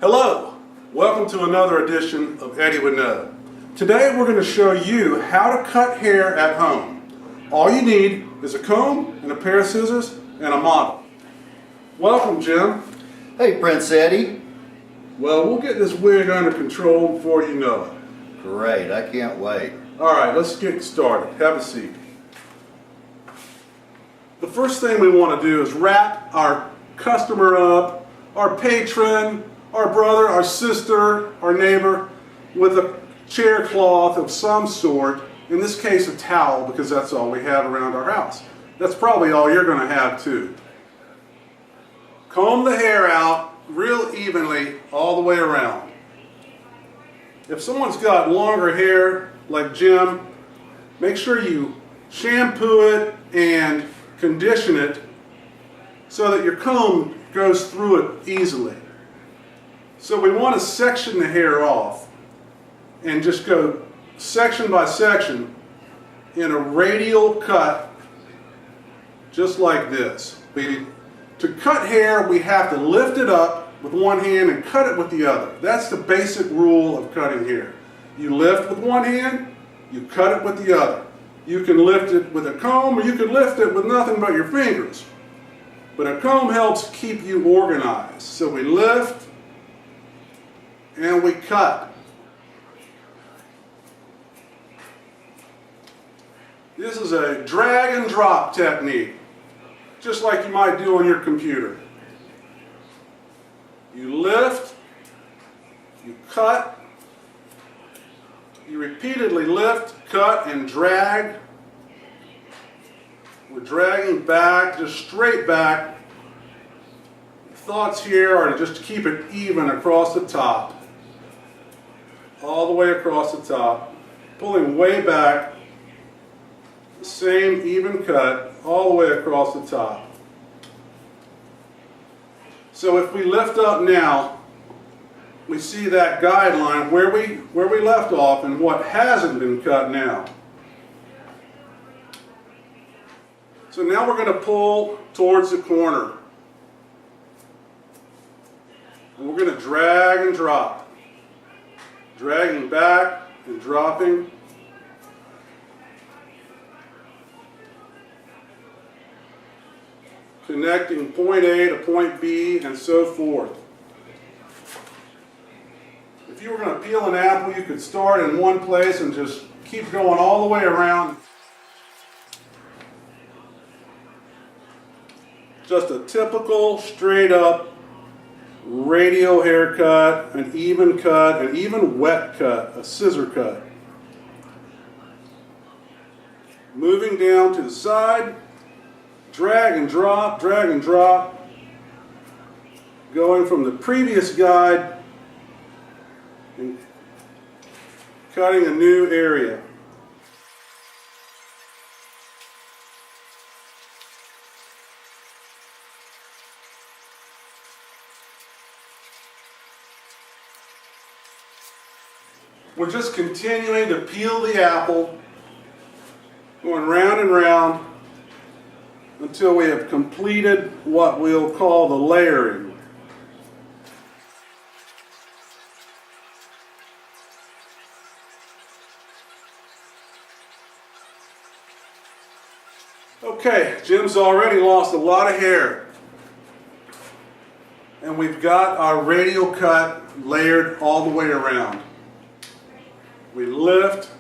Hello, welcome to another edition of Eddie Would Know. Today we're going to show you how to cut hair at home. All you need is a comb and a pair of scissors and a model. Welcome, Jim. Hey, Prince Eddie. Well, we'll get this wig under control before you know it. Great, I can't wait. Alright, let's get started. Have a seat. The first thing we want to do is wrap our customer up, our patron, our brother, our sister, our neighbor, with a chair cloth of some sort, in this case a towel, because that's all we have around our house. That's probably all you're going to have too. Comb the hair out real evenly all the way around. If someone's got longer hair like Jim, make sure you shampoo it and condition it so that your comb goes through it easily. So we want to section the hair off and just go section by section in a radial cut, just like this. To cut hair, we have to lift it up with one hand and cut it with the other. That's the basic rule of cutting hair. You lift with one hand, you cut it with the other. You can lift it with a comb, or you can lift it with nothing but your fingers. But a comb helps keep you organized. So we lift and we cut. This is a drag and drop technique, just like you might do on your computer. You lift, you cut, you repeatedly lift, cut, and drag. We're dragging back, just straight back. Thoughts here are to just keep it even across the top. All the way across the top. Pulling way back. The same even cut all the way across the top. So if we lift up now, we see that guideline where we left off and what hasn't been cut now. So now we're going to pull towards the corner. And we're going to drag and drop. Dragging back and dropping. Connecting point A to point B and so forth. If you were going to peel an apple, you could start in one place and just keep going all the way around. Just a typical, straight up, radial haircut, an even wet cut, a scissor cut. Moving down to the side, drag and drop, going from the previous guide and cutting a new area. We're just continuing to peel the apple, going round and round until we have completed what we'll call the layering. Okay, Jim's already lost a lot of hair. And we've got our radial cut layered all the way around. We lift,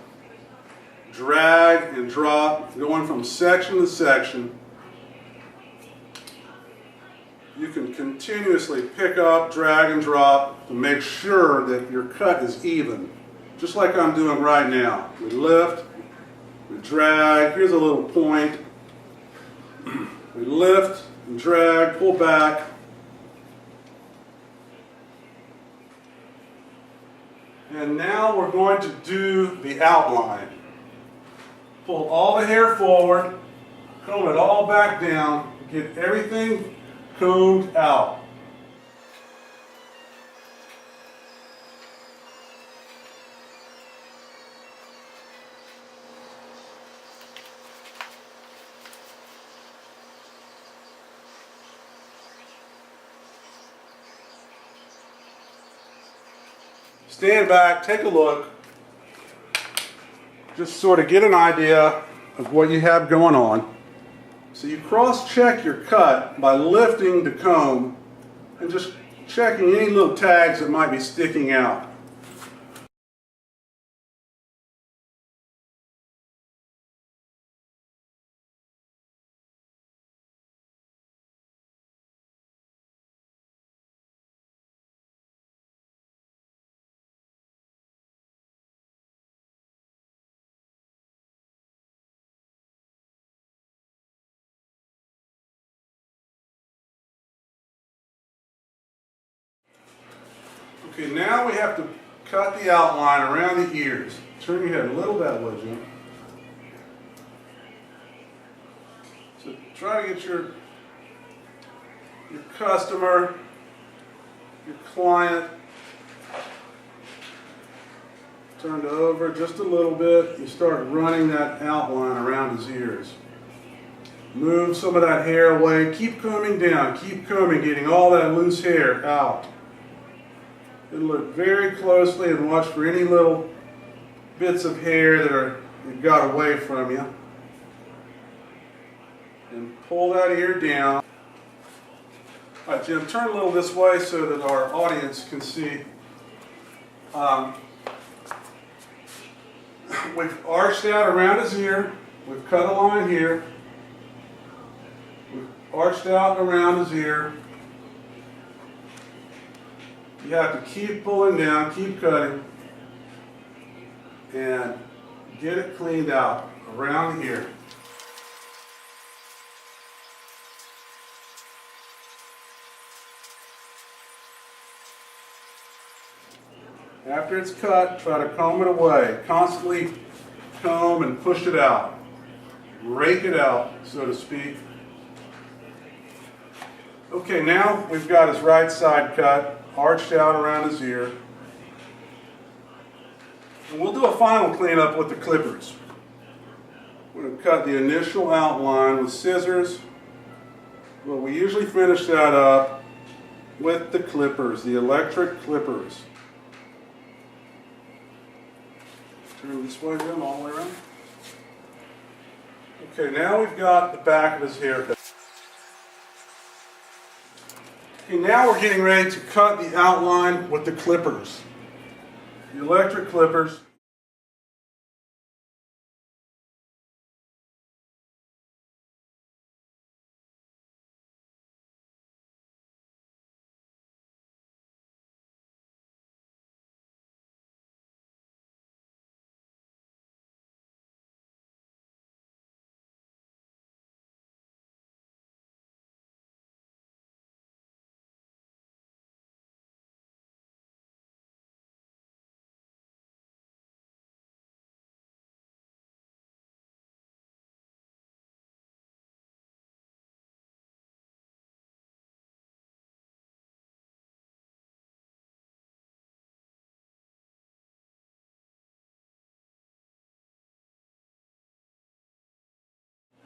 drag, and drop, going from section to section. You can continuously pick up, drag, and drop to make sure that your cut is even, just like I'm doing right now. We lift, we drag, here's a little point. We lift and drag, pull back. And now we're going to do the outline. Pull all the hair forward, comb it all back down, get everything combed out. stand back, take a look, just sort of get an idea of what you have going on. So you cross-check your cut by lifting the comb and just checking any little tags that might be sticking out. Okay, now we have to cut the outline around the ears. Turn your head a little that way, Jim. So try to get your customer, your client, turned over just a little bit. You start running that outline around his ears. Move some of that hair away. Keep combing down. Keep combing, getting all that loose hair out. And look very closely and watch for any little bits of hair that got away from you. And pull that ear down. All right, Jim, turn a little this way so that our audience can see. We've arched out around his ear. We've cut a line here. We've arched out around his ear. You have to keep pulling down, keep cutting, and get it cleaned out around here. After it's cut, try to comb it away. Constantly comb and push it out. Rake it out, so to speak. Okay, now we've got his right side cut, arched out around his ear. And we'll do a final cleanup with the clippers. We're going to cut the initial outline with scissors. Well, we usually finish that up with the clippers, the electric clippers. Turn this way, Jim, all the way around. Okay, now we've got the back of his haircut. Okay, now we're getting ready to cut the outline with the clippers. The electric clippers.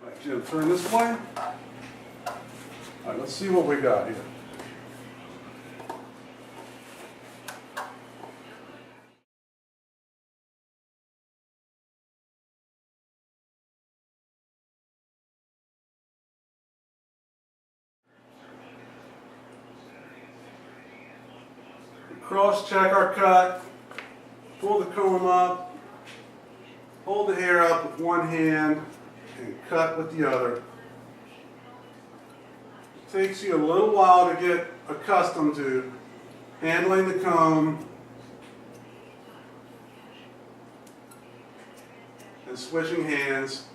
All right, Jim, turn this way. All right, let's see what we got here. Cross-check our cut, pull the comb up, hold the hair up with one hand, and cut with the other. It takes you a little while to get accustomed to handling the comb and switching hands.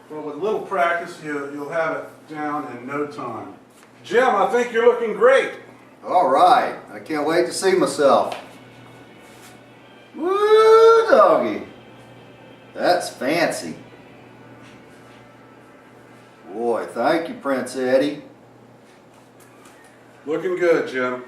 But with a little practice, you'll have it down in no time. Jim, I think you're looking great. All right, I can't wait to see myself. Woo, doggy. That's fancy. Boy, thank you, Prince Eddie. Looking good, Jim.